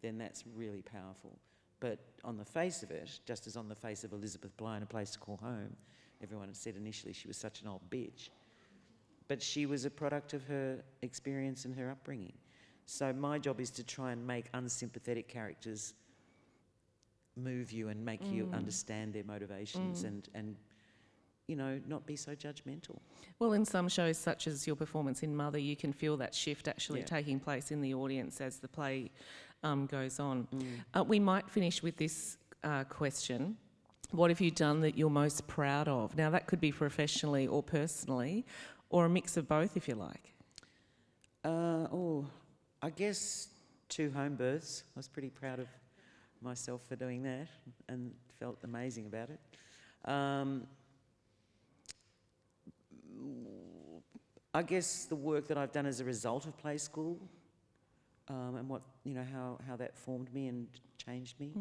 then that's really powerful. But on the face of it, just as on the face of Elizabeth Bligh in A Place to Call Home, everyone had said initially she was such an old bitch. But she was a product of her experience and her upbringing. So my job is to try and make unsympathetic characters move you and make you understand their motivations and you know, not be so judgmental. Well, in some shows, such as your performance in Mother, you can feel that shift actually taking place in the audience as the play goes on. We might finish with this question. What have you done that you're most proud of? Now, that could be professionally or personally, or a mix of both, if you like. I guess 2 home births. I was pretty proud of myself for doing that and felt amazing about it. I guess the work that I've done as a result of Playschool, and what, you know, how that formed me and changed me.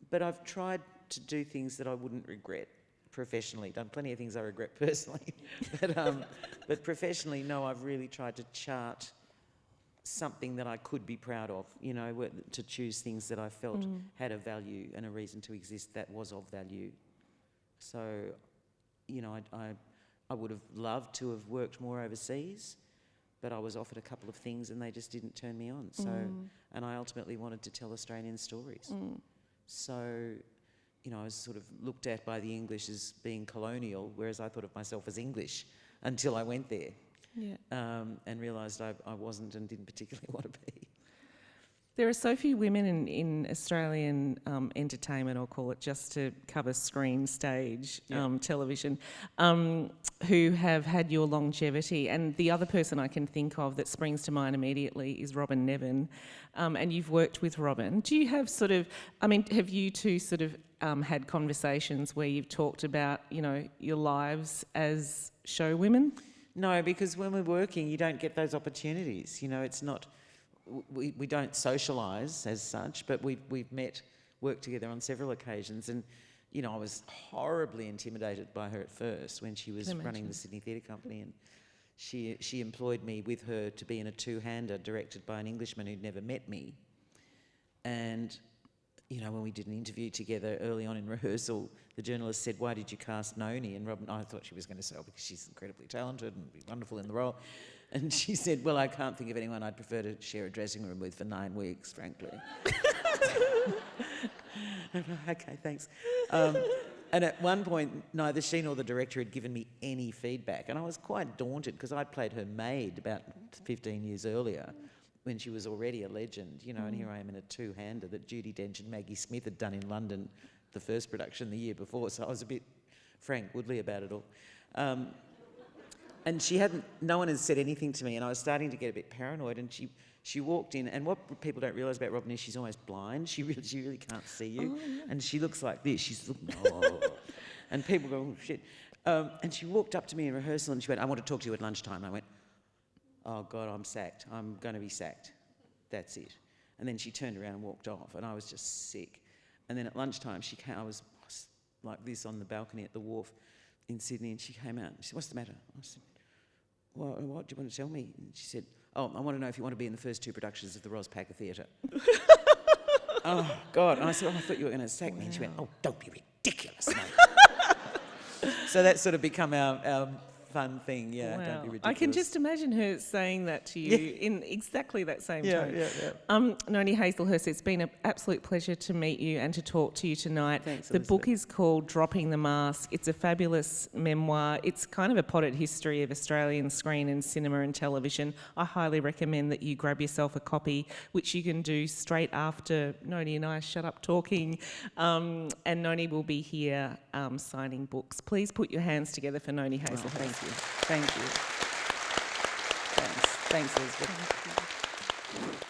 But I've tried to do things that I wouldn't regret professionally. Done plenty of things I regret personally, but professionally, no, I've really tried to chart something that I could be proud of, you know, to choose things that I felt had a value and a reason to exist that was of value. So, you know, I would have loved to have worked more overseas, but I was offered a couple of things and they just didn't turn me on. So, and I ultimately wanted to tell Australian stories. So, you know, I was sort of looked at by the English as being colonial, whereas I thought of myself as English until I went there. And realised I wasn't and didn't particularly want to be. There are so few women in Australian entertainment, I'll call it, just to cover screen, stage, television, who have had your longevity. And the other person I can think of that springs to mind immediately is Robin Nevan. And you've worked with Robin. Do you have sort of, I mean, have you two sort of had conversations where you've talked about, you know, your lives as show women? No, because when we're working, you don't get those opportunities. You know, it's not... We don't socialise as such, but we've met, worked together on several occasions, and you know, I was horribly intimidated by her at first when she was running the Sydney Theatre Company, and she employed me with her to be in a 2-hander directed by an Englishman who'd never met me. And you know, when we did an interview together early on in rehearsal, the journalist said, "Why did you cast Noni?" And Robin, I thought she was going to say, "Oh, because she's incredibly talented and be wonderful in the role." And she said, "Well, I can't think of anyone I'd prefer to share a dressing room with for 9 weeks, frankly." Okay, thanks. And at one point, neither she nor the director had given me any feedback. And I was quite daunted because I'd played her maid about 15 years earlier when she was already a legend, you know, and here I am in a 2-hander that Judi Dench and Maggie Smith had done in London, the first production the year before. So I was a bit Frank Woodley about it all. And no one had said anything to me, and I was starting to get a bit paranoid, and she walked in, and what people don't realise about Robin is she's almost blind. She really can't see you. Oh, yeah. And she looks like this. She's looking, and people go, "Oh, shit." And she walked up to me in rehearsal and she went, "I want to talk to you at lunchtime." I went, "Oh God, I'm sacked. I'm going to be sacked. That's it." And then she turned around and walked off, and I was just sick. And then at lunchtime she came, I was like this on the balcony at the wharf in Sydney, and she came out and she said, "What's the matter?" I said, "What do you want to tell me?" And she said, "Oh, I want to know if you want to be in the first 2 productions of the Rospacker Theatre." Oh, God. And I said, "Oh, I thought you were going to sack me." And she went, "Oh, don't be ridiculous, mate." So that's sort of become our fun thing, yeah. Wow. Don't be ridiculous. I can just imagine her saying that to you in exactly that same tone. Yeah. Noni Hazlehurst, it's been an absolute pleasure to meet you and to talk to you tonight. Thanks, the Elizabeth. book is called Dropping the Mask. It's a fabulous memoir. It's kind of a potted history of Australian screen and cinema and television. I highly recommend that you grab yourself a copy, which you can do straight after Noni and I shut up talking. And Noni will be here signing books. Please put your hands together for Noni Hazlehurst. Oh, thank you. Thank you. Thanks, Elizabeth. Thank you.